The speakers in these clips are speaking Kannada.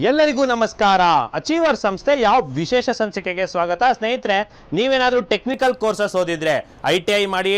ಎಲ್ಲರಿಗೂ ನಮಸ್ಕಾರ. ಅಚೀವರ್ ಸಂಸ್ಥೆ ಯಾವ ವಿಶೇಷ ಸಂಚಿಕೆಗೆ ಸ್ವಾಗತ. ಸ್ನೇಹಿತರೆ, ನೀವೇನಾದರೂ ಟೆಕ್ನಿಕಲ್ ಕೋರ್ಸಸ್ ಓದಿದ್ರೆ, ITI ಮಾಡಿ,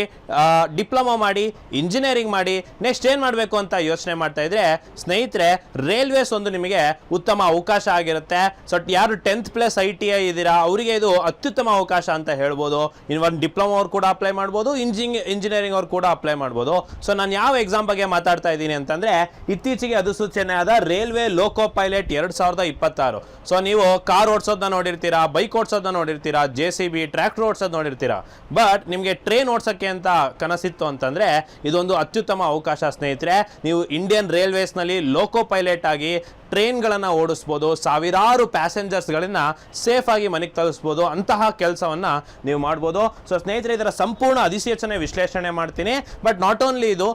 ಡಿಪ್ಲೊಮಾ ಮಾಡಿ, ಇಂಜಿನಿಯರಿಂಗ್ ಮಾಡಿ, ನೆಕ್ಸ್ಟ್ ಏನು ಮಾಡಬೇಕು ಅಂತ ಯೋಚನೆ ಮಾಡ್ತಾ ಇದ್ರೆ, ಸ್ನೇಹಿತರೆ ರೈಲ್ವೇಸ್ ಒಂದು ನಿಮಗೆ ಉತ್ತಮ ಅವಕಾಶ ಆಗಿರುತ್ತೆ. ಸೊ ಯಾರು 10th ಪ್ಲಸ್ ITI ಇದ್ದೀರಾ ಅವರಿಗೆ ಇದು ಅತ್ಯುತ್ತಮ ಅವಕಾಶ ಅಂತ ಹೇಳ್ಬೋದು. ಇನ್ನು ಒಂದು ಡಿಪ್ಲೊಮಾ ಅವ್ರು ಕೂಡ ಅಪ್ಲೈ ಮಾಡ್ಬೋದು, ಇಂಜಿನಿಯರಿಂಗ್ ಅವ್ರು ಕೂಡ ಅಪ್ಲೈ ಮಾಡ್ಬೋದು. ಸೊ ನಾನು ಯಾವ ಎಕ್ಸಾಮ್ ಬಗ್ಗೆ ಮಾತಾಡ್ತಾ ಇದ್ದೀನಿ ಅಂತಂದ್ರೆ, ಇತ್ತೀಚೆಗೆ ಅಧಿಸೂಚನೆ ಆದ ರೈಲ್ವೆ ಲೋಕೋ ಪೈಲಟ್ 2026. ಸೊ ನೀವು ಕಾರ್ ಓಡಿಸೋದನ್ನ ನೋಡಿರ್ತೀರಾ, ಬೈಕ್ ಓಡಿಸೋದನ್ನ ನೋಡಿರ್ತೀರಾ, JCB ಟ್ರ್ಯಾಕ್ಟರ್ ಓಡಿಸೋದು ನೋಡಿರ್ತೀರಾ. ಬಟ್ ನಿಮಗೆ ಟ್ರೈನ್ ಓಡಿಸೋಕ್ಕೆ ಅಂತ ಕನಸಿತ್ತು ಅಂತಂದ್ರೆ ಇದೊಂದು ಅತ್ಯುತ್ತಮ ಅವಕಾಶ ಸ್ನೇಹಿತರೆ. ನೀವು ಇಂಡಿಯನ್ ರೈಲ್ವೇಸ್ನಲ್ಲಿ ಲೋಕೋ ಪೈಲಟ್ ಆಗಿ ಟ್ರೈನ್ಗಳನ್ನು ಓಡಿಸ್ಬೋದು, ಸಾವಿರಾರು ಪ್ಯಾಸೆಂಜರ್ಸ್ಗಳನ್ನ ಸೇಫ್ ಆಗಿ ಮನೆಗೆ ತಲುಪಿಸ್ಬೋದು. ಅಂತಹ ಕೆಲಸವನ್ನು ನೀವು ಮಾಡ್ಬೋದು. ಸೊ ಸ್ನೇಹಿತರೆ, ಇದರ ಸಂಪೂರ್ಣ ಅಧಿಸೂಚನೆ ವಿಶ್ಲೇಷಣೆ ಮಾಡ್ತೀನಿ. ಬಟ್ ನಾಟ್ ಓನ್ಲಿ ಇದು,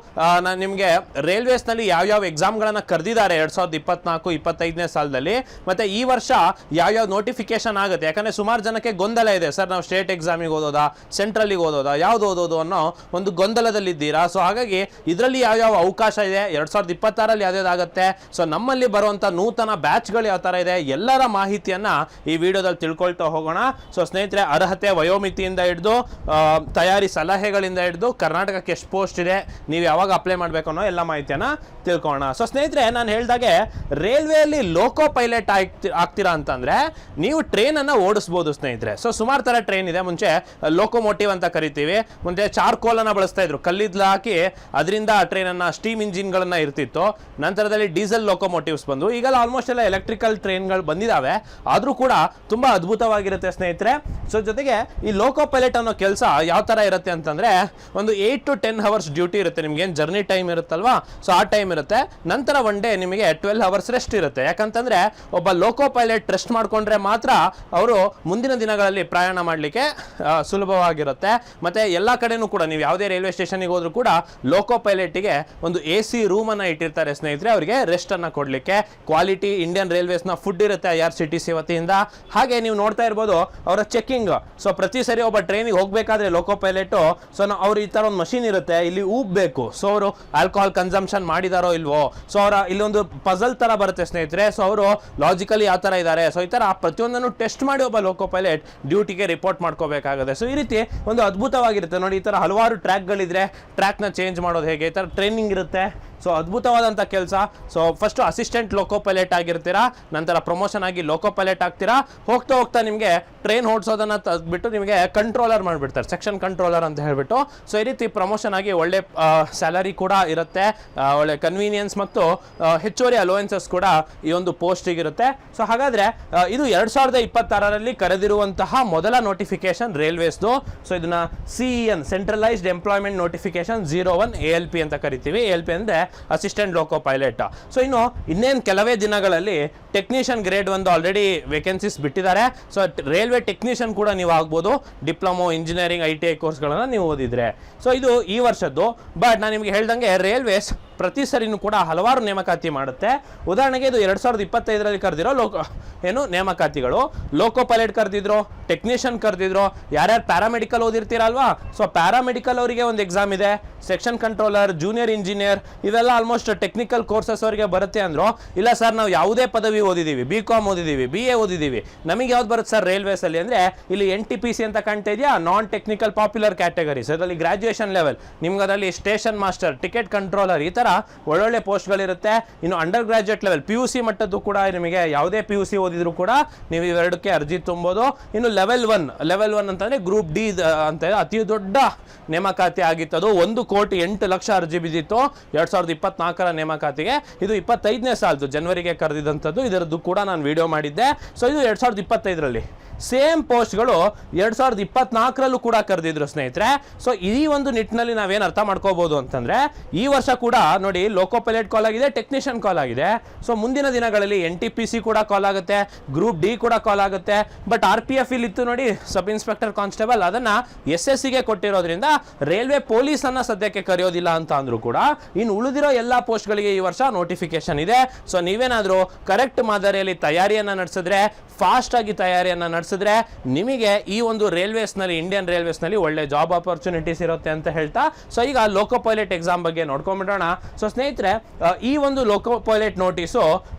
ನಾನು ನಿಮಗೆ ರೈಲ್ವೇಸ್ನಲ್ಲಿ ಯಾವ್ಯಾವ ಎಕ್ಸಾಮ್ಗಳನ್ನು ಕರೆದಿದ್ದಾರೆ 2024-25ನೇ ಸಾಲದಲ್ಲಿ, ಮತ್ತು ಈ ವರ್ಷ ಯಾವ್ಯಾವ ನೋಟಿಫಿಕೇಶನ್ ಆಗುತ್ತೆ. ಯಾಕಂದರೆ ಸುಮಾರು ಜನಕ್ಕೆ ಗೊಂದಲ ಇದೆ, ಸರ್ ನಾವು ಸ್ಟೇಟ್ ಎಕ್ಸಾಮಿಗೆ ಓದೋದಾ, ಸೆಂಟ್ರಲಿಗೆ ಓದೋದಾ, ಯಾವುದು ಓದೋದು ಅನ್ನೋ ಒಂದು ಗೊಂದಲದಲ್ಲಿದ್ದೀರಾ. ಸೊ ಹಾಗಾಗಿ ಇದರಲ್ಲಿ ಯಾವ್ಯಾವ ಅವಕಾಶ ಇದೆ, 2026ರಲ್ಲಿ ಯಾವ್ಯಾವುದಾಗುತ್ತೆ, ಸೊ ನಮ್ಮಲ್ಲಿ ಬರುವಂಥ ನೂತನ ಬ್ಯಾಚ್ಗಳು ಯಾವ ತರ ಇದೆ, ಎಲ್ಲರ ಮಾಹಿತಿಯನ್ನ ಈ ವಿಡಿಯೋದಲ್ಲಿ ತಿಳ್ಕೊಳ್ತಾ ಹೋಗೋಣ. ಸೊ ಸ್ನೇಹಿತರೆ, ಅರ್ಹತೆ ವಯೋಮಿತಿಯಿಂದ ಹಿಡಿದು ತಯಾರಿ ಸಲಹೆಗಳಿಂದ ಹಿಡಿದು ಕರ್ನಾಟಕಕ್ಕೆ ಎಷ್ಟು ಪೋಸ್ಟ್ ಇದೆ, ನೀವು ಯಾವಾಗ ಅಪ್ಲೈ ಮಾಡಬೇಕು ಅನ್ನೋ ಎಲ್ಲ ಮಾಹಿತಿಯನ್ನ ತಿಳ್ಕೊಳ್ಳೋಣ. ಸೊ ಸ್ನೇಹಿತರೆ, ನಾನು ಹೇಳಿದಾಗೆ ರೈಲ್ವೆಯಲ್ಲಿ ಲೋಕೋ ಪೈಲಟ್ ಆಗ್ತೀರಾ ಅಂತಂದ್ರೆ ನೀವು ಟ್ರೈನ್ ಅನ್ನ ಓಡಿಸಬಹುದು ಸ್ನೇಹಿತರೆ. ಸೊ ಸುಮಾರು ತರ ಟ್ರೈನ್ ಇದೆ. ಮುಂಚೆ ಲೋಕೋಮೋಟಿವ್ ಅಂತ ಕರಿತೀವಿ. ಮುಂಚೆ ಚಾರ್ಕೋಲ್ ಅನ್ನ ಬಳಸ್ತಾ ಇದ್ರು, ಕಲ್ಲಿದ್ಲು ಹಾಕಿ ಅದರಿಂದ ಟ್ರೈನ್ ಅನ್ನ, ಸ್ಟೀಮ್ ಇಂಜಿನ್ ಗಳನ್ನ ಇರ್ತಿತ್ತು. ನಂತರದಲ್ಲಿ ಡೀಸೆಲ್ ಲೋಕೋಮೋಟಿವ್ಸ್ ಬಂದು, ಈಗೆಲ್ಲ ಆಲ್ಮೋಸ್ಟ್ ಎಲ್ಲ ಎಲೆಕ್ಟ್ರಿಕಲ್ ಟ್ರೈನ್ಗಳು ಬಂದಿದ್ದಾವೆ. ಆದರೂ ಕೂಡ ತುಂಬಾ ಅದ್ಭುತವಾಗಿರುತ್ತೆ ಸ್ನೇಹಿತರೆ. ಸೊ ಜೊತೆಗೆ ಈ ಲೋಕೋ ಪೈಲಟ್ ಅನ್ನೋ ಕೆಲಸ ಯಾವ ತರ ಇರುತ್ತೆ ಅಂತಂದ್ರೆ, ಒಂದು 8 to 10 ಅವರ್ಸ್ ಡ್ಯೂಟಿ ಇರುತ್ತೆ. ನಿಮ್ಗೆ ಏನು ಜರ್ನಿ ಟೈಮ್ ಇರುತ್ತಲ್ವಾ, ಸೊ ಆ ಟೈಮ್ ಇರುತ್ತೆ. ನಂತರ ಒನ್ ಡೇ ನಿಮಗೆ 12 ಅವರ್ಸ್ ರೆಸ್ಟ್ ಇರುತ್ತೆ. ಯಾಕಂತಂದ್ರೆ ಒಬ್ಬ ಲೋಕೋ ಪೈಲಟ್ ರೆಸ್ಟ್ ಮಾಡ್ಕೊಂಡ್ರೆ ಮಾತ್ರ ಅವರು ಮುಂದಿನ ದಿನಗಳಲ್ಲಿ ಪ್ರಯಾಣ ಮಾಡಲಿಕ್ಕೆ ಸುಲಭವಾಗಿರುತ್ತೆ. ಮತ್ತೆ ಎಲ್ಲ ಕಡೆನೂ ಕೂಡ ನೀವು ಯಾವುದೇ ರೈಲ್ವೆ ಸ್ಟೇಷನ್ಗೆ ಹೋದ್ರೂ ಕೂಡ ಲೋಕೋ ಪೈಲಟ್ಗೆ ಒಂದು AC ರೂಮ್ ಅನ್ನ ಇಟ್ಟಿರ್ತಾರೆ ಸ್ನೇಹಿತರೆ, ಅವರಿಗೆ ರೆಸ್ಟ್ ಅನ್ನ ಕೊಡ್ಲಿಕ್ಕೆ. ಕ್ವಾಲಿಟಿ ಇಂಡಿಯನ್ ರೈಲ್ವೇಸ್ ನ ಫುಡ್ ಇರುತ್ತೆ IRCTC ವತಿಯಿಂದ. ಹಾಗೆ ನೀವು ನೋಡ್ತಾ ಇರ್ಬೋದು ಅವರ ಚೆಕಿಂಗ್. ಸೊ ಪ್ರತಿ ಸರಿ ಒಬ್ಬ ಟ್ರೈನಿಗೆ ಹೋಗ್ಬೇಕಾದ್ರೆ ಲೋಕೋ ಪೈಲಟ್, ಸೊ ಅವ್ರು ಈ ತರ ಒಂದು ಮಷೀನ್ ಇರುತ್ತೆ, ಇಲ್ಲಿ ಊಬ್ಬೇಕು. ಸೊ ಅವರು ಆಲ್ಕೋಹಾಲ್ ಕನ್ಸಂಪ್ಷನ್ ಮಾಡಿದಾರೋ ಇಲ್ವೋ, ಸೊ ಅವರ ಇಲ್ಲೊಂದು ಪಜಲ್ ತರ ಬರುತ್ತೆ ಸ್ನೇಹಿತರೆ. ಸೊ ಅವರು ಲಾಜಿಕಲಿ ಯಾವ ತರ ಇದ್ದಾರೆ, ಸೊ ಈ ತರ ಪ್ರತಿಯೊಂದನ್ನು ಟೆಸ್ಟ್ ಮಾಡಿ ಒಬ್ಬ ಲೋಕೋ ಪೈಲಟ್ ಡ್ಯೂಟಿಗೆ ರಿಪೋರ್ಟ್ ಮಾಡ್ಕೋಬೇಕಾಗುತ್ತೆ. ಸೊ ಈ ರೀತಿ ಒಂದು ಅದ್ಭುತವಾಗಿರುತ್ತೆ ನೋಡಿ. ಈ ತರ ಹಲವಾರು ಟ್ರ್ಯಾಕ್ಗಳಿದ್ರೆ ಟ್ರ್ಯಾಕ್ನ ಚೇಂಜ್ ಮಾಡೋದು ಹೇಗೆ, ಈ ತರ ಟ್ರೈನಿಂಗ್ ಇರುತ್ತೆ. ಸೊ ಅದ್ಭುತವಾದಂಥ ಕೆಲಸ. So first assistant loco pilot ಆಗಿರ್ತೀರಾ, ನಂತರ ಪ್ರಮೋಷನ್ ಆಗಿ ಲೋಕೋ ಪೈಲಟ್ ಆಗ್ತೀರಾ. ಹೋಗ್ತಾ ಹೋಗ್ತಾ ನಿಮಗೆ ಟ್ರೈನ್ ಓಡಿಸೋದನ್ನ ತೆಗೆದ್ಬಿಟ್ಟು ನಿಮಗೆ ಕಂಟ್ರೋಲರ್ ಮಾಡಿಬಿಡ್ತಾರೆ, ಸೆಕ್ಷನ್ ಕಂಟ್ರೋಲರ್ ಅಂತ ಹೇಳ್ಬಿಟ್ಟು. ಸೊ ಈ ರೀತಿ ಪ್ರಮೋಷನ್ ಆಗಿ ಒಳ್ಳೆ ಸ್ಯಾಲರಿ ಕೂಡ ಇರುತ್ತೆ, ಒಳ್ಳೆ ಕನ್ವೀನಿಯನ್ಸ್ ಮತ್ತು ಹೆಚ್ಚುವರಿ ಅಲೋವೆನ್ಸಸ್ ಕೂಡ ಈ ಒಂದು ಪೋಸ್ಟಿಗೆ ಇರುತ್ತೆ. ಸೊ ಹಾಗಾದ್ರೆ ಇದು 2026ರಲ್ಲಿ ಕರೆದಿರುವಂತಹ ಮೊದಲ ನೋಟಿಫಿಕೇಶನ್ ರೈಲ್ವೇಸ್ದು. ಸೊ ಇದನ್ನ CEN centralised employment notification 01 ALP ಅಂತ ಕರಿತೀವಿ. ALP ಅಂದ್ರೆ ಅಸಿಸ್ಟೆಂಟ್ ಲೋಕೋ ಪೈಲಟ್. ಸೊ ಇನ್ನೇನು ಕೆಲವೇ ದಿನಗಳಲ್ಲಿ ಟೆಕ್ನಿಷಿಯನ್ ಗ್ರೇಡ್ 1 ಆಲ್ರೆಡಿ ವೇಕೆನ್ಸೀಸ್ ಬಿಟ್ಟಿದ್ದಾರೆ. ಸೊ ರೈಲ್ವೆ ಟೆಕ್ನಿಷಿಯನ್ ಕೂಡ ನೀವು ಆಗ್ಬೋದು, ಡಿಪ್ಲೊಮೊ, ಇಂಜಿನಿಯರಿಂಗ್, ITI ಕೋರ್ಸ್ಗಳನ್ನು ನೀವು ಓದಿದ್ರೆ. ಸೊ ಇದು ಈ ವರ್ಷದ್ದು. ಬಟ್ ನಾನು ನಿಮಗೆ ಹೇಳ್ದಂಗೆ ರೈಲ್ವೇಸ್ ಪ್ರತಿ ಸರಿನೂ ಕೂಡ ಹಲವಾರು ನೇಮಕಾತಿ ಮಾಡುತ್ತೆ. ಉದಾಹರಣೆಗೆ ಇದು 2025ರಲ್ಲಿ ಕರೆದಿರೋ ನೇಮಕಾತಿಗಳು. ಲೋಕೋ ಪೈಲಟ್ ಕರೆದಿದ್ರು, ಟೆಕ್ನಿಷಿಯನ್ ಕರೆದಿದ್ರು, ಯಾರ್ಯಾರು ಪ್ಯಾರಾಮೆಡಿಕಲ್ ಓದಿರ್ತೀರಲ್ವಾ, ಸೊ ಪ್ಯಾರಾಮೆಡಿಕಲ್ ಅವರಿಗೆ ಒಂದು ಎಕ್ಸಾಮ್ ಇದೆ. ಸೆಕ್ಷನ್ ಕಂಟ್ರೋಲರ್, ಜೂನಿಯರ್ ಇಂಜಿನಿಯರ್, ಇವೆಲ್ಲ ಆಲ್ಮೋಸ್ಟ್ ಟೆಕ್ನಿಕಲ್ ಕೋರ್ಸಸ್ ಅವರಿಗೆ ಬರುತ್ತೆ ಅಂದ್ರು. ಇಲ್ಲ ಸರ್, ನಾವು ಯಾವುದೇ ಪದವಿ ಓದಿದ್ದೀವಿ, BCom ಓದಿದ್ದೀವಿ, BA ಓದಿದ್ದೀವಿ, ನಮಗೆ ಯಾವ್ದು ಬರುತ್ತೆ ಸರ್ ರೈಲ್ವೇಸ್ ಅಲ್ಲಿ ಅಂದ್ರೆ, ಇಲ್ಲಿ NTPC ಅಂತ ಕಾಣ್ತಾ ಇದೆಯಾ, ನಾನ್ ಟೆಕ್ನಿಕಲ್ ಪಾಪ್ಯುಲರ್ ಕ್ಯಾಟಗರೀಸ್. ಅದರಲ್ಲಿ ಗ್ರಾಜುಯೇಷನ್ ಲೆವೆಲ್, ನಿಮ್ಗೆ ಅದರಲ್ಲಿ ಸ್ಟೇಷನ್ ಮಾಸ್ಟರ್, ಟಿಕೆಟ್ ಕಂಟ್ರೋಲರ್, ಈ ತರ ಒಳ್ಳೊಳ್ಳೆ ಪೋಸ್ಟ್ಗಳಿರುತ್ತೆ. ಇನ್ನು ಅಂಡರ್ ಗ್ರಾಜುಯೇಟ್ ಲೆವೆಲ್ PUC ಮಟ್ಟದ್ದು ಕೂಡ ನಿಮಗೆ ಯಾವುದೇ PUC ಓದಿದ್ರು ಕೂಡ ನೀವು ಇವೆರಡಕ್ಕೆ ಅರ್ಜಿ ತುಂಬೋದು. ಇನ್ನು ಲೆವೆಲ್ 1 ಅಂತಂದ್ರೆ ಗ್ರೂಪ್ D ಅಂತ ಅತಿ ದೊಡ್ಡ ನೇಮಕಾತಿ ಆಗಿತ್ತದು. 1,08,00,000 ಅರ್ಜಿ ಬಿದ್ದಿತ್ತು 2024ರ ನೇಮಕಾತಿಗೆ. ಇದು 25ನೇ ಸಾಲದ್ದು ಜನವರಿಗೆ ಕರೆದಿದ್ದಂಥದ್ದು. ಇದರದ್ದು ಕೂಡ ನಾನು ವಿಡಿಯೋ ಮಾಡಿದ್ದೆ. ಸೊ ಇದು 2025ರಲ್ಲಿ. ಸೇಮ್ ಪೋಸ್ಟ್ಗಳು 2024ರಲ್ಲೂ ಕೂಡ ಕರೆದಿದ್ರು ಸ್ನೇಹಿತರೆ. ಸೊ ಈ ಒಂದು ನಿಟ್ಟಿನಲ್ಲಿ ನಾವೇನು ಅರ್ಥ ಮಾಡ್ಕೋಬಹುದು ಅಂತಂದ್ರೆ, ಈ ವರ್ಷ ಕೂಡ ನೋಡಿ ಲೋಕೋ ಪೈಲಟ್ ಕಾಲ್ ಆಗಿದೆ, ಟೆಕ್ನಿಷಿಯನ್ ಕಾಲ್ ಆಗಿದೆ. ಸೊ ಮುಂದಿನ ದಿನಗಳಲ್ಲಿ NTPC ಕೂಡ ಕಾಲ್ ಆಗುತ್ತೆ, ಗ್ರೂಪ್ D ಕೂಡ ಕಾಲ್ ಆಗುತ್ತೆ. ಬಟ್ RPF ಇಲ್ಲಿ ಇತ್ತು ನೋಡಿ, ಸಬ್ ಇನ್ಸ್ಪೆಕ್ಟರ್ ಕಾನ್ಸ್ಟೇಬಲ್, ಅದನ್ನ SSCಗೆ ಕೊಟ್ಟಿರೋದ್ರಿಂದ ರೈಲ್ವೆ ಪೊಲೀಸ್ ಅನ್ನ ಸದ್ಯಕ್ಕೆ ಕರೆಯೋದಿಲ್ಲ ಅಂತ ಅಂದ್ರು ಕೂಡ ಇನ್ನು ಉಳಿದಿರೋ ಎಲ್ಲಾ ಪೋಸ್ಟ್ಗಳಿಗೆ ಈ ವರ್ಷ ನೋಟಿಫಿಕೇಶನ್ ಇದೆ. ಸೊ ನೀವೇನಾದ್ರೂ ಕರೆಕ್ಟ್ ಮಾದರಿಯಲ್ಲಿ ತಯಾರಿಯನ್ನ ನಡೆಸಿದ್ರೆ, ಫಾಸ್ಟ್ ಆಗಿ ತಯಾರಿಯನ್ನ ನಡೆಸಿದ್ರೆ ನಿಮಗೆ ಈ ಒಂದು ರೈಲ್ವೇಸ್ನಲ್ಲಿ, ಇಂಡಿಯನ್ ರೈಲ್ವೇಸ್ನಲ್ಲಿ ಒಳ್ಳೆ ಜಾಬ್ ಆಪರ್ಚುನಿಟೀಸ್ ಇರುತ್ತೆ ಅಂತ ಹೇಳ್ತಾ, ಸೊ ಈಗ ಲೋಕೋ ಪೈಲಟ್ ಎಕ್ಸಾಮ್ ಬಗ್ಗೆ ನೋಡ್ಕೊಂಡ್ಬಿಡೋಣ. ಸೊ ಸ್ನೇಹಿತರೆ, ಈ ಒಂದು ಲೋಕೋ ಪೈಲಟ್ ನೋಟಿಸು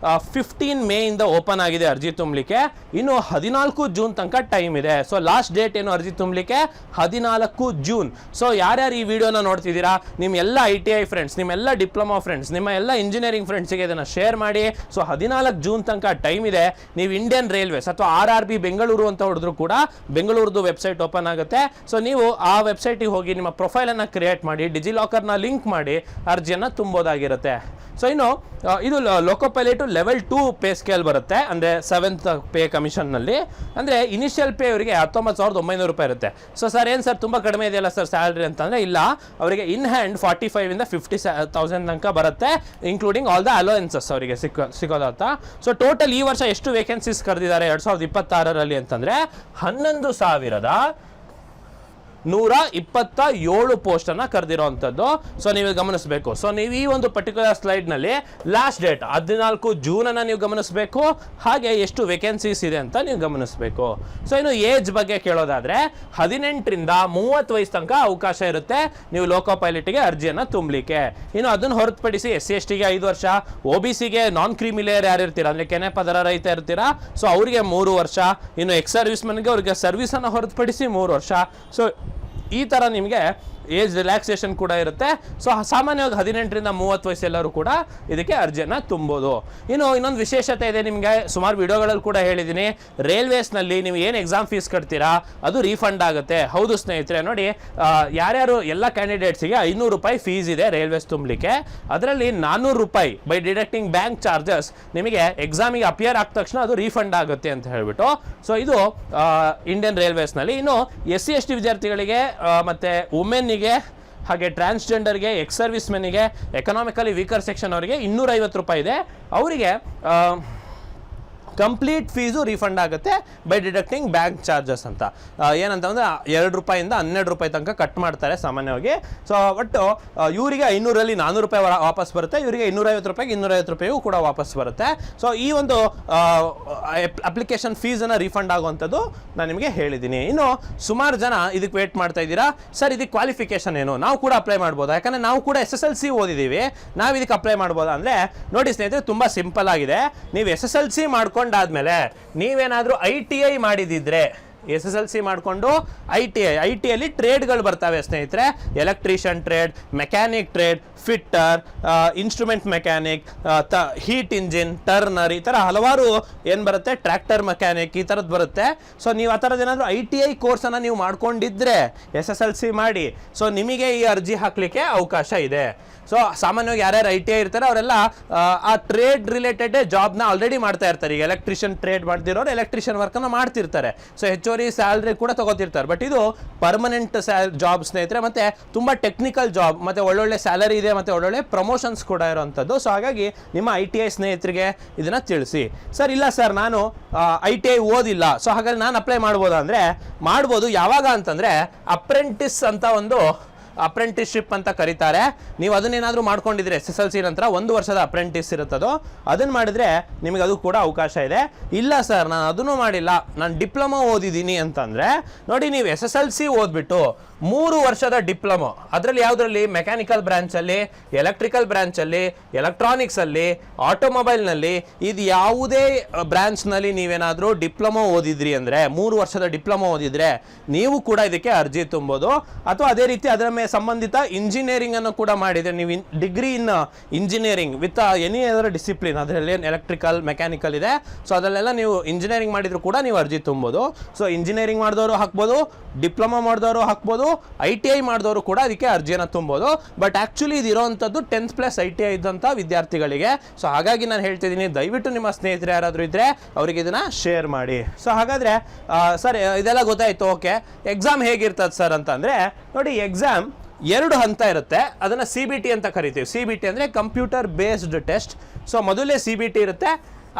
15 ಮೇ ಇಂದ ಓಪನ್ ಆಗಿದೆ ಅರ್ಜಿ ತುಂಬಲಿಕ್ಕೆ. ಇನ್ನು 14 ಜೂನ್ ತನಕ ಟೈಮ್ ಇದೆ. ಸೊ ಲಾಸ್ಟ್ ಡೇಟ್ ಏನು ಅರ್ಜಿ ತುಂಬಲಿಕ್ಕೆ 14 ಜೂನ್. ಸೊ ಯಾರ್ಯಾರು ಈ ವಿಡಿಯೋನ ನೋಡ್ತಿದ್ದೀರಾ, ನಿಮ್ಮ ಎಲ್ಲ ITI ಫ್ರೆಂಡ್ಸ್, ನಿಮ್ಮ ಎಲ್ಲ ಡಿಪ್ಲೊಮಾ ಫ್ರೆಂಡ್ಸ್, ನಿಮ್ಮ ಎಲ್ಲ ಇಂಜಿನಿಯರಿಂಗ್ ಫ್ರೆಂಡ್ಸ್ಗೆ ಇದನ್ನು ಶೇರ್ ಮಾಡಿ. ಸೊ 14 ಜೂನ್ ತನಕ ಟೈಮ್ ಇದೆ. ನೀವು ಇಂಡಿಯನ್ ರೈಲ್ವೇಸ್ ಅಥವಾ RRB ಬೆಂಗಳೂರು ಅಂತ ಹೊಡೆದ್ರು ಕೂಡ ಬೆಂಗಳೂರದು ವೆಬ್ಸೈಟ್ ಓಪನ್ ಆಗುತ್ತೆ. ಸೊ ನೀವು ಆ ವೆಬ್ಸೈಟಿಗೆ ಹೋಗಿ ನಿಮ್ಮ ಪ್ರೊಫೈಲನ್ನು ಕ್ರಿಯೇಟ್ ಮಾಡಿ, ಡಿಜಿಲಾಕರ್ನ ಲಿಂಕ್ ಮಾಡಿ ಅರ್ಜಿಯನ್ನು ತುಂಬೋದಾಗಿರುತ್ತೆ. ಸೊ ಇನ್ನು ಇದು ಲೋಕೋ ಪೈಲಟ್ ಲೆವೆಲ್ 2 ಪೇ ಸ್ಕೇಲ್ ಬರುತ್ತೆ, ಅಂದರೆ 7th ಪೇ ಕಮಿಷನ್ನಲ್ಲಿ. ಅಂದರೆ ಇನಿಷಿಯಲ್ ಪೇ ಅವರಿಗೆ 19,900 ರೂಪಾಯಿ ಇರುತ್ತೆ. ಸೊ ಸರ್ ಏನು ಸರ್ ತುಂಬ ಕಡಿಮೆ ಇದೆಯಲ್ಲ ಸರ್ ಸ್ಯಾಲ್ರಿ ಅಂತಂದರೆ, ಇಲ್ಲ, ಅವರಿಗೆ ಇನ್ ಹ್ಯಾಂಡ್ 45 ಇಂದ 50,000 ತನಕ ಬರುತ್ತೆ, ಇನ್ಕ್ಲೂಡಿಂಗ್ ಆಲ್ ದ ಅಲೋಯನ್ಸಸ್ ಅವರಿಗೆ ಸಿಗೋದಂತ. ಸೊ ಟೋಟಲ್ ಈ ವರ್ಷ ಎಷ್ಟು ವೇಕೆನ್ಸೀಸ್ ಕರೆದಿದ್ದಾರೆ 2026ರಲ್ಲಿ ಅಂತಂದರೆ 11,127 ಪೋಸ್ಟನ್ನು ಕರೆದಿರೋವಂಥದ್ದು. ಸೊ ನೀವು ಗಮನಿಸಬೇಕು. ಸೊ ನೀವು ಈ ಒಂದು ಪರ್ಟಿಕ್ಯುಲರ್ ಸ್ಲೈಡ್ನಲ್ಲಿ ಲಾಸ್ಟ್ ಡೇಟ್ 14 ಜೂನನ್ನು ನೀವು ಗಮನಿಸಬೇಕು, ಹಾಗೆ ಎಷ್ಟು ವೇಕೆನ್ಸೀಸ್ ಇದೆ ಅಂತ ನೀವು ಗಮನಿಸಬೇಕು. ಸೊ ಇನ್ನು ಏಜ್ ಬಗ್ಗೆ ಕೇಳೋದಾದರೆ 18ರಿಂದ 30 ವಯಸ್ಸು ತನಕ ಅವಕಾಶ ಇರುತ್ತೆ ನೀವು ಲೋಕೋ ಪೈಲಟ್ಗೆ ಅರ್ಜಿಯನ್ನು ತುಂಬಲಿಕ್ಕೆ. ಇನ್ನು ಅದನ್ನು ಹೊರತುಪಡಿಸಿ SC/STಗೆ 5 ವರ್ಷ, OBCಗೆ ನಾನ್ ಕ್ರಿಮಿಲೇಯರ್ ಯಾರು ಇರ್ತೀರಾ, ಅಂದರೆ ಕೆನೆ ಪದರ ರಹಿತ ಇರ್ತೀರಾ, ಸೊ ಅವರಿಗೆ 3 ವರ್ಷ. ಇನ್ನು ಎಕ್ಸ್ ಸರ್ವಿಸ್ಮನ್ಗೆ ಅವರಿಗೆ ಸರ್ವಿಸನ್ನು ಹೊರತುಪಡಿಸಿ 3 ವರ್ಷ. ಸೊ ಈ ಥರ ನಿಮಗೆ ಏಜ್ ರಿಲ್ಯಾಕ್ಸೇಷನ್ ಕೂಡ ಇರುತ್ತೆ. ಸೊ ಸಾಮಾನ್ಯವಾಗಿ 18ರಿಂದ 30 ವಯಸ್ಸೆಲ್ಲರೂ ಕೂಡ ಇದಕ್ಕೆ ಅರ್ಜಿಯನ್ನು ತುಂಬೋದು. ಇನ್ನು ಇನ್ನೊಂದು ವಿಶೇಷತೆ ಇದೆ, ನಿಮಗೆ ಸುಮಾರು ವಿಡಿಯೋಗಳಲ್ಲಿ ಕೂಡ ಹೇಳಿದ್ದೀನಿ, ರೈಲ್ವೇಸ್ನಲ್ಲಿ ನೀವು ಏನು ಎಕ್ಸಾಮ್ ಫೀಸ್ ಕಟ್ತೀರಾ ಅದು ರೀಫಂಡ್ ಆಗುತ್ತೆ. ಹೌದು ಸ್ನೇಹಿತರೆ, ನೋಡಿ, ಯಾರ್ಯಾರು ಎಲ್ಲ ಕ್ಯಾಂಡಿಡೇಟ್ಸಿಗೆ 500 ರೂಪಾಯಿ ಫೀಸ್ ಇದೆ ರೈಲ್ವೇಸ್ ತುಂಬಲಿಕ್ಕೆ, ಅದರಲ್ಲಿ 400 ರೂಪಾಯಿ ಬೈ ಡಿಡಕ್ಟಿಂಗ್ ಬ್ಯಾಂಕ್ ಚಾರ್ಜಸ್ ನಿಮಗೆ ಎಕ್ಸಾಮಿಗೆ ಅಪಿಯರ್ ಆದ ತಕ್ಷಣ ಅದು ರೀಫಂಡ್ ಆಗುತ್ತೆ ಅಂತ ಹೇಳ್ಬಿಟ್ಟು. ಸೊ ಇದು ಇಂಡಿಯನ್ ರೈಲ್ವೇಸ್ನಲ್ಲಿ. ಇನ್ನು SC/ST ವಿದ್ಯಾರ್ಥಿಗಳಿಗೆ ಮತ್ತು ವುಮೆನ್ನಿಗೆ, ಹಾಗೆ ಟ್ರಾನ್ಸ್ಜೆಂಡರ್ಗೆ, ಎಕ್ಸ್ ಸರ್ವಿಸ್ ಮೆನ್ನಿಗೆ, ಎಕನಾಮಿಕಲಿ ವೀಕರ್ ಸೆಕ್ಷನ್ ಅವರಿಗೆ 250 ರೂಪಾಯಿ ಇದೆ. ಅವರಿಗೆ ಕಂಪ್ಲೀಟ್ ಫೀಸು ರೀಫಂಡ್ ಆಗುತ್ತೆ ಬೈ ಡಿಡಕ್ಟಿಂಗ್ ಬ್ಯಾಂಕ್ ಚಾರ್ಜಸ್ ಅಂತ. ಏನಂತಂದರೆ 2 ರೂಪಾಯಿಂದ 12 ರೂಪಾಯಿ ತನಕ ಕಟ್ ಮಾಡ್ತಾರೆ ಸಾಮಾನ್ಯವಾಗಿ. ಸೊ ಒಟ್ಟು ಇವರಿಗೆ 500ರಲ್ಲಿ 400 ರೂಪಾಯಿ ವಾಪಸ್ ಬರುತ್ತೆ, ಇವರಿಗೆ 250 ರೂಪಾಯಿಗೆ 250 ರೂಪಾಯಿಗೂ ಕೂಡ ವಾಪಸ್ ಬರುತ್ತೆ. ಸೊ ಈ ಒಂದು ಅಪ್ಲಿಕೇಶನ್ ಫೀಸನ್ನು ರೀಫಂಡ್ ಆಗುವಂಥದ್ದು ನಾನು ನಿಮಗೆ ಹೇಳಿದ್ದೀನಿ. ಇನ್ನು ಸುಮಾರು ಜನ ಇದಕ್ಕೆ ವೇಟ್ ಮಾಡ್ತಾ ಇದ್ದೀರಾ, ಸರ್ ಇದಕ್ಕೆ ಕ್ವಾಲಿಫಿಕೇಷನ್ ಏನು, ನಾವು ಕೂಡ ಅಪ್ಲೈ ಮಾಡ್ಬೋದಾ, ಯಾಕಂದರೆ ನಾವು ಕೂಡ SSLC ಓದಿದ್ದೀವಿ, ನಾವು ಇದಕ್ಕೆ ಅಪ್ಲೈ ಮಾಡ್ಬೋದಾ ಅಂದರೆ, ನೋಡಿ ಸ್ನೇಹಿತರೆ, ತುಂಬ ಸಿಂಪಲ್ ಆಗಿದೆ. ನೀವು SSLC ಮಾಡ್ಕೊಂಡಾದ್ಮೇಲೆ ನೀವೇನಾದರೂ ITI ಮಾಡಿದಿದ್ರೆ, SSLC ಮಾಡಿಕೊಂಡು ITIಯಲ್ಲಿ ಟ್ರೇಡ್ಗಳು ಬರ್ತವೆ ಸ್ನೇಹಿತರೆ, electrician trade, mechanic trade, fitter, instrument mechanic, heat engine, turner, ಈ ಥರ ಹಲವಾರು ಏನು ಬರುತ್ತೆ, ಟ್ರ್ಯಾಕ್ಟರ್ ಮೆಕ್ಯಾನಿಕ್, ಈ ಥರದ್ದು ಬರುತ್ತೆ. ಸೊ ನೀವು ಆ ಥರದ್ದು ಏನಾದರೂ ITI ಕೋರ್ಸನ್ನು ನೀವು ಮಾಡ್ಕೊಂಡಿದ್ರೆ SSLC ಮಾಡಿ, ಸೊ ನಿಮಗೆ ಈ ಅರ್ಜಿ ಹಾಕಲಿಕ್ಕೆ ಅವಕಾಶ ಇದೆ. ಸೊ ಸಾಮಾನ್ಯವಾಗಿ ಯಾರ್ಯಾರು ITI ಇರ್ತಾರೆ ಅವರೆಲ್ಲ ಆ ಟ್ರೇಡ್ ರಿಲೇಟೆಡ್ ಜಾಬ್ನ ಆಲ್ರೆಡಿ ಮಾಡ್ತಾ ಇರ್ತಾರೆ. ಈಗ ಎಲೆಕ್ಟ್ರಿಷಿಯನ್ ಟ್ರೇಡ್ ಮಾಡ್ತಿರೋರು ಎಲೆಕ್ಟ್ರಿಷಿಯನ್ ವರ್ಕನ್ನು ಮಾಡ್ತಿರ್ತಾರೆ, ಸೊ ಹೆಚ್ಚುವರಿ ಸ್ಯಾಲ್ರಿ ಕೂಡ ತಗೋತಿರ್ತಾರೆ. ಬಟ್ ಇದು ಪರ್ಮನೆಂಟ್ ಜಾಬ್ ಸ್ನೇಹಿತರೆ, ಮತ್ತು ತುಂಬ ಟೆಕ್ನಿಕಲ್ ಜಾಬ್, ಮತ್ತು ಒಳ್ಳೊಳ್ಳೆ ಸ್ಯಾಲರಿ ಇದೆ, ಮತ್ತು ಒಳ್ಳೊಳ್ಳೆ ಪ್ರಮೋಷನ್ಸ್ ಕೂಡ ಇರೋವಂಥದ್ದು. ಸೊ ಹಾಗಾಗಿ ನಿಮ್ಮ ITI ಸ್ನೇಹಿತರಿಗೆ ಇದನ್ನು ತಿಳಿಸಿ. ಸರ್ ಇಲ್ಲ ಸರ್ ನಾನು ITI ಓದಿಲ್ಲ, ಸೊ ಹಾಗಾಗಿ ನಾನು ಅಪ್ಲೈ ಮಾಡ್ಬೋದಾ ಅಂದರೆ ಮಾಡ್ಬೋದು. ಯಾವಾಗ ಅಂತಂದರೆ ಅಪ್ರೆಂಟಿಸ್ ಅಂತ ಒಂದು ಅಪ್ರೆಂಟಿಸ್ಶಿಪ್ ಅಂತ ಕರೀತಾರೆ. ನೀವು ಅದನ್ನೇನಾದರೂ ಮಾಡ್ಕೊಂಡಿದ್ರೆ SSLC ನಂತರ 1 ವರ್ಷದ ಅಪ್ರೆಂಟಿಸ್ ಇರುತ್ತದೋ, ಅದನ್ನು ಮಾಡಿದರೆ ನಿಮಗೆ ಅದು ಕೂಡ ಅವಕಾಶ ಇದೆ. ಇಲ್ಲ ಸರ್ ನಾನು ಅದನ್ನು ಮಾಡಿಲ್ಲ, ನಾನು ಡಿಪ್ಲೊಮಾ ಓದಿದ್ದೀನಿ ಅಂತಂದರೆ, ನೋಡಿ, ನೀವು SSLC ಓದ್ಬಿಟ್ಟು 3 ವರ್ಷದ ಡಿಪ್ಲೊಮೊ, ಅದರಲ್ಲಿ ಯಾವುದರಲ್ಲಿ, ಮೆಕ್ಯಾನಿಕಲ್ ಬ್ರಾಂಚಲ್ಲಿ, ಎಲೆಕ್ಟ್ರಿಕಲ್ ಬ್ರಾಂಚಲ್ಲಿ, ಎಲೆಕ್ಟ್ರಾನಿಕ್ಸಲ್ಲಿ, ಆಟೋಮೊಬೈಲ್ನಲ್ಲಿ, ಇದು ಯಾವುದೇ ಬ್ರಾಂಚ್ನಲ್ಲಿ ನೀವೇನಾದರೂ ಡಿಪ್ಲೊಮೊ ಓದಿದ್ರಿ ಅಂದರೆ, 3 ವರ್ಷದ ಡಿಪ್ಲೊಮೊ ಓದಿದರೆ ನೀವು ಕೂಡ ಇದಕ್ಕೆ ಅರ್ಜಿ ತುಂಬೋದು. ಅಥವಾ ಅದೇ ರೀತಿ ಅದರ ಮೇಲೆ ಸಂಬಂಧಿತ ಇಂಜಿನಿಯರಿಂಗ್ ಅನ್ನು ಕೂಡ ಮಾಡಿದರೆ, ನೀವು degree in engineering with any other discipline, ಅದರಲ್ಲಿ ಎಲೆಕ್ಟ್ರಿಕಲ್, ಮೆಕ್ಯಾನಿಕಲ್ ಇದೆ, ಸೊ ಅದರಲ್ಲೆಲ್ಲ ನೀವು ಇಂಜಿನಿಯರಿಂಗ್ ಮಾಡಿದ್ರು ಕೂಡ ನೀವು ಅರ್ಜಿ ತುಂಬೋದು. ಸೊ ಇಂಜಿನಿಯರಿಂಗ್ ಮಾಡಿದವರು ಹಾಕ್ಬೋದು, ಡಿಪ್ಲೊಮಾ ಮಾಡಿದವರು ಹಾಕ್ಬೋದು, ITI ಮಾಡಿದವರು ಕೂಡ ಅದಕ್ಕೆ ಅರ್ಜಿಯನ್ನು ತುಂಬೋದು. ಬಟ್ ಆ್ಯಕ್ಚುಲಿ ಇದು ಇರೋವಂಥದ್ದು 10th+ ITI ಇದ್ದಂಥ ವಿದ್ಯಾರ್ಥಿಗಳಿಗೆ. ಸೊ ಹಾಗಾಗಿ ನಾನು ಹೇಳ್ತಿದ್ದೀನಿ, ದಯವಿಟ್ಟು ನಿಮ್ಮ ಸ್ನೇಹಿತರು ಯಾರಾದರೂ ಇದ್ದರೆ ಅವರಿಗೆ ಇದನ್ನು ಶೇರ್ ಮಾಡಿ. ಸೊ ಹಾಗಾದರೆ ಸರ್ ಇದೆಲ್ಲ ಗೊತ್ತಾಯಿತು, ಓಕೆ, ಎಕ್ಸಾಮ್ ಹೇಗಿರ್ತದೆ ಸರ್ ಅಂತಂದರೆ, ನೋಡಿ, ಎಕ್ಸಾಮ್ 2 ಹಂತ ಇರುತ್ತೆ. ಅದನ್ನು CBT ಅಂತ ಕರಿತೀವಿ. CBT ಅಂದರೆ ಕಂಪ್ಯೂಟರ್ ಬೇಸ್ಡ್ ಟೆಸ್ಟ್. ಸೊ ಮೊದಲನೇ CBT ಇರುತ್ತೆ,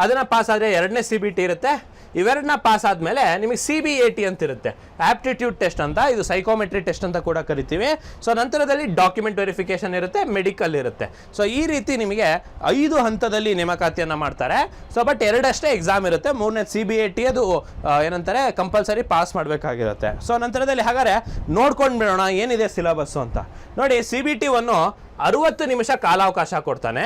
ಅದನ್ನು ಪಾಸ್ ಆದರೆ 2ನೇ CBT ಇರುತ್ತೆ. ಇವೆರಡನ್ನ ಪಾಸ್ ಆದಮೇಲೆ ನಿಮಗೆ CBAT ಅಂತ ಇರುತ್ತೆ, ಆಪ್ಟಿಟ್ಯೂಡ್ ಟೆಸ್ಟ್ ಅಂತ, ಇದು ಸೈಕೋಮೆಟ್ರಿ ಟೆಸ್ಟ್ ಅಂತ ಕೂಡ ಕರಿತೀವಿ. ಸೊ ನಂತರದಲ್ಲಿ ಡಾಕ್ಯುಮೆಂಟ್ ವೆರಿಫಿಕೇಶನ್ ಇರುತ್ತೆ, ಮೆಡಿಕಲ್ ಇರುತ್ತೆ. ಸೊ ಈ ರೀತಿ ನಿಮಗೆ 5 ಹಂತದಲ್ಲಿ ನೇಮಕಾತಿಯನ್ನು ಮಾಡ್ತಾರೆ. ಸೊ ಬಟ್ 2 ಅಷ್ಟೇ ಎಕ್ಸಾಮ್ ಇರುತ್ತೆ, 3ನೇ CBAT ಅದು ಏನಂತಾರೆ ಕಂಪಲ್ಸರಿ ಪಾಸ್ ಮಾಡಬೇಕಾಗಿರುತ್ತೆ. ಸೊ ನಂತರದಲ್ಲಿ ಹಾಗಾದ್ರೆ ನೋಡ್ಕೊಂಡು ಬಿಡೋಣ ಏನಿದೆ ಸಿಲೆಬಸ್ಸು ಅಂತ. ನೋಡಿ, CBT 60 ನಿಮಿಷ ಕಾಲಾವಕಾಶ ಕೊಡ್ತಾನೆ,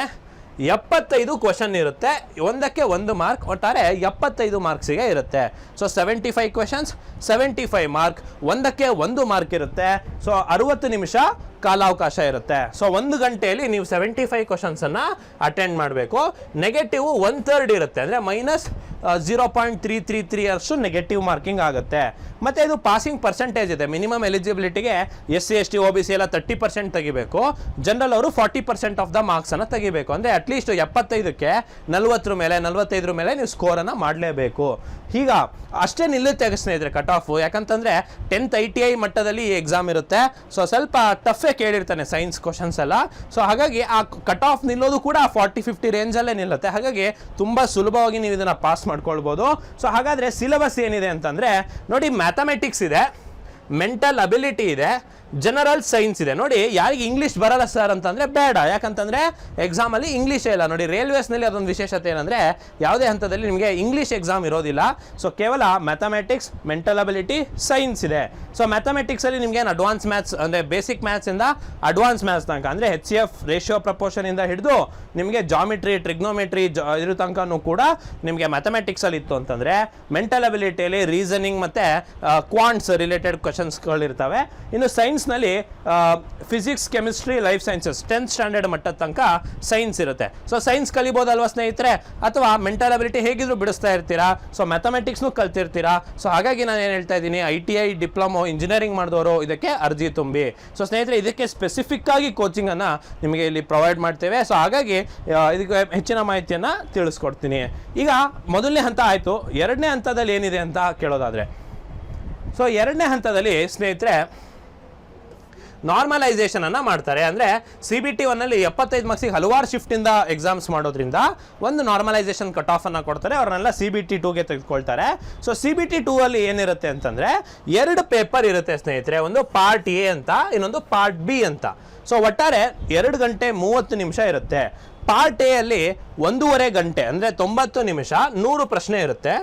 75 ಕ್ವಶನ್ ಇರುತ್ತೆ, ಒಂದಕ್ಕೆ 1 ಮಾರ್ಕ್, ಒಟ್ಟಾರೆ 75 ಮಾರ್ಕ್ಸಿಗೆ ಇರುತ್ತೆ. ಸೊ 75 ಕ್ವಶನ್ಸ್, 75 ಮಾರ್ಕ್, ಒಂದಕ್ಕೆ 1 ಮಾರ್ಕ್ ಇರುತ್ತೆ. ಸೊ 60 ನಿಮಿಷ ಕಾಲಾವಕಾಶ ಇರುತ್ತೆ. ಸೊ 1 ಗಂಟೆಯಲ್ಲಿ ನೀವು 75 ಕ್ವಶನ್ಸನ್ನು ಅಟೆಂಡ್ ಮಾಡಬೇಕು. ನೆಗೆಟಿವ್ 1/3 ಇರುತ್ತೆ, ಅಂದರೆ -0.333 ಅಷ್ಟು ನೆಗೆಟಿವ್ ಮಾರ್ಕಿಂಗ್ ಆಗುತ್ತೆ. ಮತ್ತು ಇದು ಪಾಸಿಂಗ್ ಪರ್ಸೆಂಟೇಜ್ ಇದೆ. ಮಿನಿಮಮ್ ಎಲಿಜಿಬಿಲಿಟಿಗೆ SC ST OBC ಎಲ್ಲ 30% ತೆಗಿಬೇಕು, ಜನರಲ್ ಅವರು 40% ಆಫ್ ದ ಮಾರ್ಕ್ಸನ್ನು ತೆಗಿಬೇಕು. ಅಂದರೆ ಅಟ್ಲೀಸ್ಟ್ 75ಕ್ಕೆ 40 ಮೇಲೆ 45 ಮೇಲೆ ನೀವು ಸ್ಕೋರನ್ನು ಮಾಡಲೇಬೇಕು. ಈಗ ಅಷ್ಟೇ ನಿಲ್ಲುತ್ತೆ ಸ್ನೇಹಿತರೆ ಕಟ್ ಆಫು, ಯಾಕಂತಂದರೆ 10th ITI ಮಟ್ಟದಲ್ಲಿ ಈ ಎಕ್ಸಾಮ್ ಇರುತ್ತೆ. ಸೊ ಸ್ವಲ್ಪ ಟಫೇ ಕೇಳಿರ್ತಾನೆ ಸೈನ್ಸ್ ಕ್ವಶನ್ಸ್ ಎಲ್ಲ. ಸೊ ಹಾಗಾಗಿ ಆ ಕಟ್ ಆಫ್ ನಿಲ್ಲೋದು ಕೂಡ 40-50 ರೇಂಜಲ್ಲೇ ನಿಲ್ಲುತ್ತೆ. ಹಾಗಾಗಿ ತುಂಬ ಸುಲಭವಾಗಿ ನೀವು ಇದನ್ನು ಪಾಸ್ ಮಾಡ್ಕೊಳ್ಬೋದು. ಸೊ ಹಾಗಾದರೆ ಸಿಲೆಬಸ್ ಏನಿದೆ ಅಂತಂದರೆ ನೋಡಿ, ಮ್ಯಾಥಮೆಟಿಕ್ಸ್ ಇದೆ, ಮೆಂಟಲ್ ಅಬಿಲಿಟಿ ಇದೆ, ಜನರಲ್ ಸೈನ್ಸ್ ಇದೆ. ನೋಡಿ, ಯಾರಿಗೆ ಇಂಗ್ಲೀಷ್ ಬರಲ್ಲ ಸರ್ ಅಂತಂದರೆ ಬೇಡ, ಯಾಕಂತಂದರೆ ಎಕ್ಸಾಮಲ್ಲಿ ಇಂಗ್ಲೀಷೇ ಇಲ್ಲ. ನೋಡಿ, ರೈಲ್ವೇಸ್ನಲ್ಲಿ ಅದೊಂದು ವಿಶೇಷತೆ ಏನಂದರೆ ಯಾವುದೇ ಹಂತದಲ್ಲಿ ನಿಮಗೆ ಇಂಗ್ಲೀಷ್ ಎಕ್ಸಾಮ್ ಇರೋದಿಲ್ಲ. ಸೊ ಕೇವಲ ಮ್ಯಾಥಮೆಟಿಕ್ಸ್, ಮೆಂಟಲ್ ಅಬಿಲಿಟಿ, ಸೈನ್ಸ್ ಇದೆ. ಸೊ ಮ್ಯಾಥಮೆಟಿಕ್ಸಲ್ಲಿ ನಿಮಗೆ ಅಡ್ವಾನ್ಸ್ ಮ್ಯಾಥ್ಸ್ ಅಂದರೆ ಬೇಸಿಕ್ ಮ್ಯಾಥ್ಸಿಂದ ಅಡ್ವಾನ್ಸ್ ಮ್ಯಾಥ್ಸ್ ತನಕ, ಅಂದರೆ HCF ರೇಷಿಯೋ ಪ್ರಪೋರ್ಷನಿಂದ ಹಿಡಿದು ನಿಮಗೆ ಜಾಮಿಟ್ರಿ, ಟ್ರಿಗ್ನೋಮೆಟ್ರಿ ಇರೋ ತನಕನೂ ಕೂಡ ನಿಮಗೆ ಮ್ಯಾಥಮೆಟಿಕ್ಸಲ್ಲಿ ಇತ್ತು ಅಂತಂದರೆ, ಮೆಂಟಲ್ ಅಬಿಲಿಟಿಯಲ್ಲಿ ರೀಸನಿಂಗ್ ಮತ್ತು ಕ್ವಾಂಟ್ಸ್ ರಿಲೇಟೆಡ್ ಕ್ವಶನ್ಸ್ಗಳಿರ್ತವೆ. ಇನ್ನು ಸೈನ್ಸ್ನಲ್ಲಿ physics, chemistry, life sciences 10th standard ಮಟ್ಟದ ತನಕ ಸೈನ್ಸ್ ಇರುತ್ತೆ. ಸೊ ಸೈನ್ಸ್ ಕಲಿಬೋದಲ್ವಾ ಸ್ನೇಹಿತರೆ, ಅಥವಾ ಮೆಂಟಲ್ ಅಬಿಲಿಟಿ ಹೇಗಿದ್ರು ಬಿಡಿಸ್ತಾ ಇರ್ತೀರಾ, ಸೊ ಮ್ಯಾಥಮೆಟಿಕ್ಸ್ನು ಕಲ್ತಿರ್ತೀರಾ. ಸೊ ಹಾಗಾಗಿ ನಾನು ಏನು ಹೇಳ್ತಾ ಇದ್ದೀನಿ, ITI ಡಿಪ್ಲೊಮೊ ಇಂಜಿನಿಯರಿಂಗ್ ಮಾಡಿದವರು ಇದಕ್ಕೆ ಅರ್ಜಿ ತುಂಬಿ. ಸೊ ಸ್ನೇಹಿತರೆ, ಇದಕ್ಕೆ ಸ್ಪೆಸಿಫಿಕ್ ಆಗಿ ಕೋಚಿಂಗನ್ನು ನಿಮಗೆ ಇಲ್ಲಿ ಪ್ರೊವೈಡ್ ಮಾಡ್ತೇವೆ. ಸೊ ಹಾಗಾಗಿ ಇದಕ್ಕೆ ಹೆಚ್ಚಿನ ಮಾಹಿತಿಯನ್ನು ತಿಳಿಸ್ಕೊಡ್ತೀನಿ. ಈಗ ಮೊದಲನೇ ಹಂತ ಆಯಿತು. 2ನೇ ಹಂತದಲ್ಲಿ ಏನಿದೆ ಅಂತ ಕೇಳೋದಾದರೆ, ಸೊ 2ನೇ ಹಂತದಲ್ಲಿ ಸ್ನೇಹಿತರೆ ನಾರ್ಮಲೈಸೇಷನ್ ಅನ್ನು ಮಾಡ್ತಾರೆ. ಅಂದರೆ CBT 1ನಲ್ಲಿ 75 ಮಾರ್ಕ್ಸಿಗೆ ಹಲವಾರು ಶಿಫ್ಟಿಂದ ಎಕ್ಸಾಮ್ಸ್ ಮಾಡೋದ್ರಿಂದ ಒಂದು ನಾರ್ಮಲೈಸೇಷನ್ ಕಟ್ ಆಫ್ ಅನ್ನು ಕೊಡ್ತಾರೆ, ಅವ್ರನ್ನೆಲ್ಲ CBT 2ಗೆ ತೆಗೆದುಕೊಳ್ತಾರೆ. ಸೊ CBT 2ಅಲ್ಲಿ ಏನಿರುತ್ತೆ ಅಂತಂದರೆ 2 ಪೇಪರ್ ಇರುತ್ತೆ ಸ್ನೇಹಿತರೆ, ಒಂದು ಪಾರ್ಟ್ A ಅಂತ, ಇನ್ನೊಂದು ಪಾರ್ಟ್ B ಅಂತ. ಸೊ ಒಟ್ಟಾರೆ 2 ಗಂಟೆ 30 ನಿಮಿಷ ಇರುತ್ತೆ. ಪಾರ್ಟ್ A ಅಲ್ಲಿ 1.5 ಗಂಟೆ ಅಂದರೆ 90 ನಿಮಿಷ 100 ಪ್ರಶ್ನೆ ಇರುತ್ತೆ.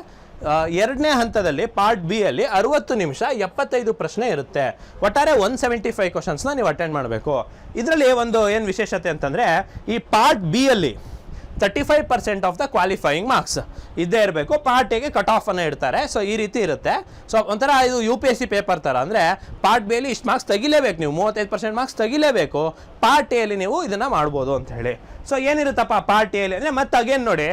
2ನೇ ಹಂತದಲ್ಲಿ ಪಾರ್ಟ್ B ಅಲ್ಲಿ 60 ನಿಮಿಷ 75 ಪ್ರಶ್ನೆ ಇರುತ್ತೆ. ಒಟ್ಟಾರೆ 175 ಕ್ವಶನ್ಸ್ನ ನೀವು ಅಟೆಂಡ್ ಮಾಡಬೇಕು. ಇದರಲ್ಲಿ ಒಂದು ಏನು ವಿಶೇಷತೆ ಅಂತಂದರೆ, ಈ ಪಾರ್ಟ್ B ಅಲ್ಲಿ 35% ಆಫ್ ದ ಕ್ವಾಲಿಫೈಯಿಂಗ್ ಮಾರ್ಕ್ಸ್ ಇದ್ದೇ ಇರಬೇಕು. ಪಾರ್ಟ್ ಎಗೆ ಕಟ್ ಆಫ್ ಅನ್ನು ಇಡ್ತಾರೆ. ಸೊ ಈ ರೀತಿ ಇರುತ್ತೆ. ಸೊ ಒಂಥರ ಇದು UPSC ಪೇಪರ್ ಥರ, ಅಂದರೆ ಪಾರ್ಟ್ B ಅಲ್ಲಿ ಇಷ್ಟು ಮಾರ್ಕ್ಸ್ ತೆಗಿಲೇಬೇಕು, ನೀವು 35% ಮಾರ್ಕ್ಸ್ ತೆಗಿಲೇಬೇಕು. ಪಾರ್ಟ್ ಎ ಅಲ್ಲಿ ನೀವು ಇದನ್ನು ಮಾಡ್ಬೋದು ಅಂತ ಹೇಳಿ. ಸೊ ಏನಿರುತ್ತಪ್ಪ ಪಾರ್ಟ್ ಎ ಅಲ್ಲಿ ಅಂದರೆ, ಮತ್ತೆ ಅಗೇನ್ ನೋಡಿ,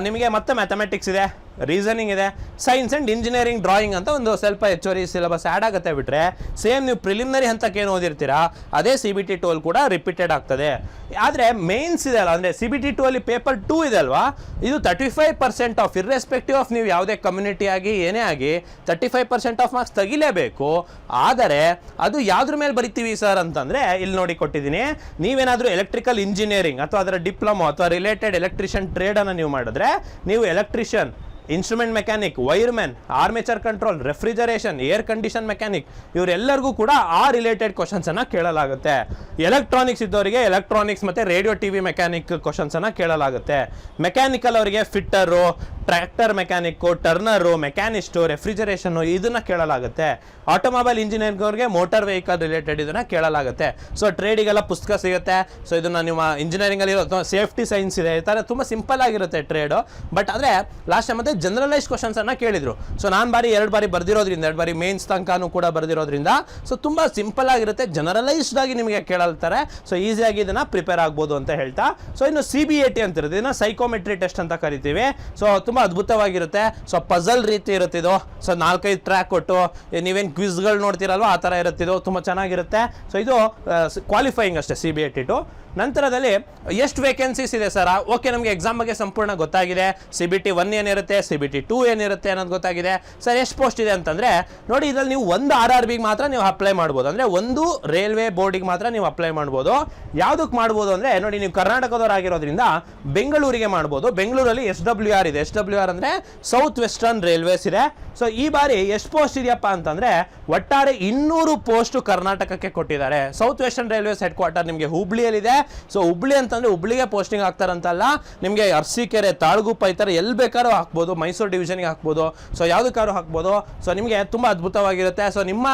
ನಿಮಗೆ ಮತ್ತೆ ಮ್ಯಾಥಮೆಟಿಕ್ಸ್ ಇದೆ, ರೀಸನಿಂಗ್ ಇದೆ, ಸೈನ್ಸ್ ಆ್ಯಂಡ್ ಇಂಜಿನಿಯರಿಂಗ್ ಡ್ರಾಯಿಂಗ್ ಅಂತ ಒಂದು ಸ್ವಲ್ಪ ಹೆಚ್ಚುವರಿ ಸಿಲೆಬಸ್ ಆ್ಯಡ್ ಆಗುತ್ತೆ. ಬಿಟ್ಟರೆ ಸೇಮ್ ನೀವು ಪ್ರಿಲಿಮಿನರಿ ಹಂತಕ್ಕೆ ಏನು ಓದಿರ್ತೀರಾ ಅದೇ CBT 2 ಅಲ್ಲಿ ಕೂಡ ರಿಪೀಟೆಡ್ ಆಗ್ತದೆ. ಆದರೆ ಮೇನ್ಸ್ ಇದೆ ಅಲ್ಲ, ಅಂದರೆ CBT 2 ಅಲ್ಲಿ ಪೇಪರ್ 2 ಇದೆ ಅಲ್ವಾ, ಇದು 35% ಆಫ್, ಇರ್ರೆಸ್ಪೆಕ್ಟಿವ್ ಆಫ್ ನೀವು ಯಾವುದೇ ಕಮ್ಯುನಿಟಿ ಆಗಿ ಏನೇ ಆಗಿ 35% ಆಫ್ ಮಾರ್ಕ್ಸ್ ತೆಗಿಲೇಬೇಕು. ಆದರೆ ಅದು ಯಾವುದ್ರ ಮೇಲೆ ಬರಿತೀವಿ ಸರ್ ಅಂತಂದರೆ, ಇಲ್ಲಿ ನೋಡಿ ಕೊಟ್ಟಿದ್ದೀನಿ, ನೀವೇನಾದರೂ ಎಲೆಕ್ಟ್ರಿಕಲ್ ಇಂಜಿನಿಯರಿಂಗ್ ಅಥವಾ ಅದರ ಡಿಪ್ಲೊಮೊ ಅಥವಾ ರಿಲೇಟೆಡ್ ಎಲೆಕ್ಟ್ರಿಷಿಯನ್ ಟ್ರೇಡನ್ನು ನೀವು ಮಾಡಿದ್ರೆ, ನೀವು electrician, instrument mechanic, wiremen, armature control, refrigeration, air condition mechanic, ಇವರೆಲ್ಲರಿಗೂ ಕೂಡ ಆ ರಿಲೇಟೆಡ್ ಕ್ವಶನ್ಸನ್ನು ಕೇಳಲಾಗುತ್ತೆ. ಎಲೆಕ್ಟ್ರಾನಿಕ್ಸ್ ಇದ್ದವರಿಗೆ ಎಲೆಕ್ಟ್ರಾನಿಕ್ಸ್ ಮತ್ತು ರೇಡಿಯೋ TV ಮೆಕ್ಯಾನಿಕ್ ಕ್ವಶನ್ಸನ್ನು ಕೇಳಲಾಗುತ್ತೆ. ಮೆಕ್ಯಾನಿಕಲ್ ಅವರಿಗೆ fitter, tractor mechanic, turner, machinist, refrigeration ಇದನ್ನು ಕೇಳಲಾಗುತ್ತೆ. ಆಟೋಮೊಬೈಲ್ ಇಂಜಿನಿಯರಿಂಗ್ ಅವ್ರಿಗೆ ಮೋಟಾರ್ ವೆಹಿಕಲ್ ರಿಲೇಟೆಡ್ ಇದನ್ನು ಕೇಳಲಾಗುತ್ತೆ. ಸೊ ಟ್ರೇಡಿಗೆಲ್ಲ ಪುಸ್ತಕ ಸಿಗುತ್ತೆ. ಸೊ ಇದನ್ನು ನಿಮ್ಮ ಇಂಜಿನಿಯರಿಂಗಲ್ಲಿ ಸೇಫ್ಟಿ ಸೈನ್ಸ್ ಇದೆ, ಈ ಥರ ತುಂಬ ಸಿಂಪಲ್ ಆಗಿರುತ್ತೆ ಟ್ರೇಡು. ಬಟ್ ಆದರೆ ಲಾಸ್ಟ್ ಟೈಮ್ ಮತ್ತೆ ಜನರಲೈಸ್ ಕ್ವಶನ್ಸನ್ನು ಕೇಳಿದರು. ಸೊ ನಾನು 2 ಬಾರಿ ಬರೆದಿರೋದ್ರಿಂದ, 2 ಬಾರಿ ಮೇನ್ಸ್ ತನಕನೂ ಕೂಡ ಬರೆದಿರೋದ್ರಿಂದ ಸೊ ತುಂಬ ಸಿಂಪಲ್ ಆಗಿರುತ್ತೆ, ಜನರಲೈಸ್ಡ್ ಆಗಿ ನಿಮಗೆ ಕೇಳಲ್ತಾರೆ. ಸೊ ಈಸಿಯಾಗಿ ಇದನ್ನು ಪ್ರಿಪೇರ್ ಆಗ್ಬೋದು ಅಂತ ಹೇಳ್ತಾ, ಸೊ ಇನ್ನು CBAT ಅಂತ ಇರುತ್ತೆ, ಇದನ್ನು ಸೈಕೋಮೆಟ್ರಿ ಟೆಸ್ಟ್ ಅಂತ ಕರಿತೀವಿ. ಸೊ ತುಂಬ ಅದ್ಭುತವಾಗಿರುತ್ತೆ. ಸೊ ಪಜಲ್ ರೀತಿ ಇರುತ್ತೆ ಇದು. ಸೊ 4-5 ಟ್ರ್ಯಾಕ್ ಕೊಟ್ಟು ನೀವೇನು ಕ್ವಿಜ್ಗಳು ನೋಡ್ತೀರಲ್ವ ಆ ಥರ ಇರುತ್ತೆ ಇದು, ತುಂಬ ಚೆನ್ನಾಗಿರುತ್ತೆ. ಸೊ ಇದು ಕ್ವಾಲಿಫೈಯಿಂಗ್ ಅಷ್ಟೇ CBAT 2. ನಂತರದಲ್ಲಿ ಎಷ್ಟು ವೇಕೆನ್ಸೀಸ್ ಇದೆ ಸರ್? ಓಕೆ, ನಮಗೆ ಎಕ್ಸಾಮ್ ಬಗ್ಗೆ ಸಂಪೂರ್ಣ ಗೊತ್ತಾಗಿದೆ. CBT 1 ಏನಿರುತ್ತೆ, CBT 2 ಏನಿರುತ್ತೆ ಅನ್ನೋದು ಗೊತ್ತಾಗಿದೆ. ಸರ್ ಎಷ್ಟು ಪೋಸ್ಟ್ ಇದೆ ಅಂತಂದ್ರೆ ನೋಡಿ, ಇದ್ರಲ್ಲಿ ನೀವು ಒಂದು RRB ಮಾತ್ರ ನೀವು ಅಪ್ಲೈ ಮಾಡ್ಬೋದು, ಅಂದ್ರೆ ಒಂದು ರೈಲ್ವೆ ಬೋರ್ಡಿಗೆ ಮಾತ್ರ ನೀವು ಅಪ್ಲೈ ಮಾಡ್ಬೋದು. ಯಾವ್ದಕ್ಕೆ ಮಾಡ್ಬೋದು ಅಂದ್ರೆ ನೋಡಿ, ನೀವು ಕರ್ನಾಟಕದವರಾಗಿರೋದ್ರಿಂದ ಬೆಂಗಳೂರಿಗೆ ಮಾಡ್ಬೋದು. ಬೆಂಗಳೂರಲ್ಲಿ SWR ಇದೆ. SWR ಅಂದ್ರೆ ಸೌತ್ ವೆಸ್ಟರ್ನ್ ರೈಲ್ವೇಸ್ ಇದೆ. ಸೊ ಈ ಬಾರಿ ಎಷ್ಟು ಪೋಸ್ಟ್ ಇದೆಯಪ್ಪ ಅಂತಂದ್ರೆ ಒಟ್ಟಾರೆ 200 ಪೋಸ್ಟ್ ಕರ್ನಾಟಕಕ್ಕೆ ಕೊಟ್ಟಿದ್ದಾರೆ. South western railways head quarter ನಿಮಗೆ ಹುಬ್ಳಿಯಲ್ಲಿದೆ. ಸೊ ಹುಬ್ಳಿ ಅಂತಂದ್ರೆ ಹುಬ್ಳಿಗೆ ಪೋಸ್ಟಿಂಗ್ ಆಗ್ತಾರಂತಲ್ಲ, ನಿಮಗೆ ಅರಸೀಕೆರೆ, ತಾಳಗುಪ್ಪ ಈ ಥರ ಎಲ್ಲಿ ಬೇಕಾದ್ರೂ ಹಾಕ್ಬೋದು, ಮೈಸೂರು ಡಿವಿಷನ್ಗೆ ಹಾಕ್ಬೋದು, ಸೊ ಯಾವುದಕ್ಕಾದ್ರೂ ಹಾಕ್ಬೋದು. ಸೊ ನಿಮಗೆ ತುಂಬ ಅದ್ಭುತವಾಗಿರುತ್ತೆ. ಸೊ ನಿಮ್ಮ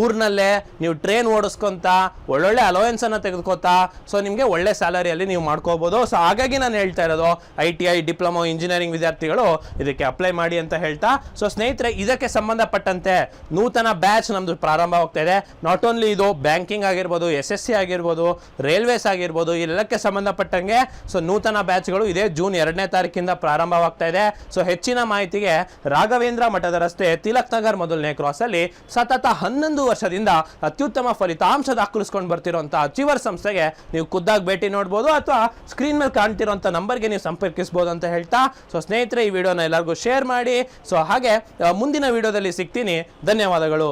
ಊರಿನಲ್ಲೇ ನೀವು ಟ್ರೈನ್ ಓಡಿಸ್ಕೊಂತ ಒಳ್ಳೊಳ್ಳೆ ಅಲೋವೆನ್ಸ್ ಅನ್ನು ತೆಗೆದುಕೋತಾ ಸೊ ನಿಮಗೆ ಒಳ್ಳೆ ಸ್ಯಾಲರಿಯಲ್ಲಿ ನೀವು ಮಾಡ್ಕೋಬಹುದು. ಸೊ ಹಾಗಾಗಿ ನಾನು ಹೇಳ್ತಾ ಇರೋದು ITI ಡಿಪ್ಲೊಮಾ ಇಂಜಿನಿಯರಿಂಗ್ ವಿದ್ಯಾರ್ಥಿಗಳು ಇದಕ್ಕೆ ಅಪ್ಲೈ ಮಾಡಿ ಅಂತ ಹೇಳ್ತಾ. ಸೊ ಸ್ನೇಹಿತರೆ, ಇದಕ್ಕೆ ಸಂಬಂಧಪಟ್ಟಂತೆ ನೂತನ ಬ್ಯಾಚ್ ನಮ್ದು ಪ್ರಾರಂಭವಾಗ್ತಾ ಇದೆ. ನಾಟ್ ಓನ್ಲಿ ಇದು ಬ್ಯಾಂಕಿಂಗ್ ಆಗಿರ್ಬೋದು, SSC ಆಗಿರ್ಬೋದು, ರೈಲ್ವೇಸ್ ಆಗಿರ್ಬೋದು, ಎಲ್ಲಕ್ಕೆ ಸಂಬಂಧಪಟ್ಟಂಗೆ ಸೊ ನೂತನ ಬ್ಯಾಚ್ಗಳು ಇದೆ. ಜೂನ್ 2ನೇ ತಾರೀಕಿಂದ ಪ್ರಾರಂಭವಾಗ್ತಾ ಇದೆ. ಸೊ ಹೆಚ್ಚಿನ ಮಾಹಿತಿಗೆ ರಾಘವೇಂದ್ರ ಮಠದ ರಸ್ತೆ, ತಿಲಕ್ ನಗರ್ ಮೊದಲನೇ ಕ್ರಾಸ್ ಅಲ್ಲಿ ಸತತ 11 ವರ್ಷದಿಂದ ಅತ್ಯುತ್ತಮ ಫಲಿತಾಂಶ ದಾಖಲಿಸ್ಕೊಂಡು ಬರ್ತಿರುವಂತ ಅಚೀವರ್ ಸಂಸ್ಥೆಗೆ ನೀವು ಖುದ್ದಾಗಿ ಭೇಟಿ ನೋಡ್ಬೋದು, ಅಥವಾ ಸ್ಕ್ರೀನ್ ಮೇಲೆ ಕಾಣ್ತಿರುವಂತ ನಂಬರ್ಗೆ ನೀವು ಸಂಪರ್ಕಿಸಬಹುದು ಅಂತ ಹೇಳ್ತಾ. ಸೊ ಸ್ನೇಹಿತರೆ, ಈ ವಿಡಿಯೋನ ಎಲ್ಲರಿಗೂ ಶೇರ್ ಮಾಡಿ. ಸೊ ಹಾಗೆ ಮುಂದಿನ ವಿಡಿಯೋದಲ್ಲಿ ಸಿಗ್ತೀನಿ. ಧನ್ಯವಾದಗಳು.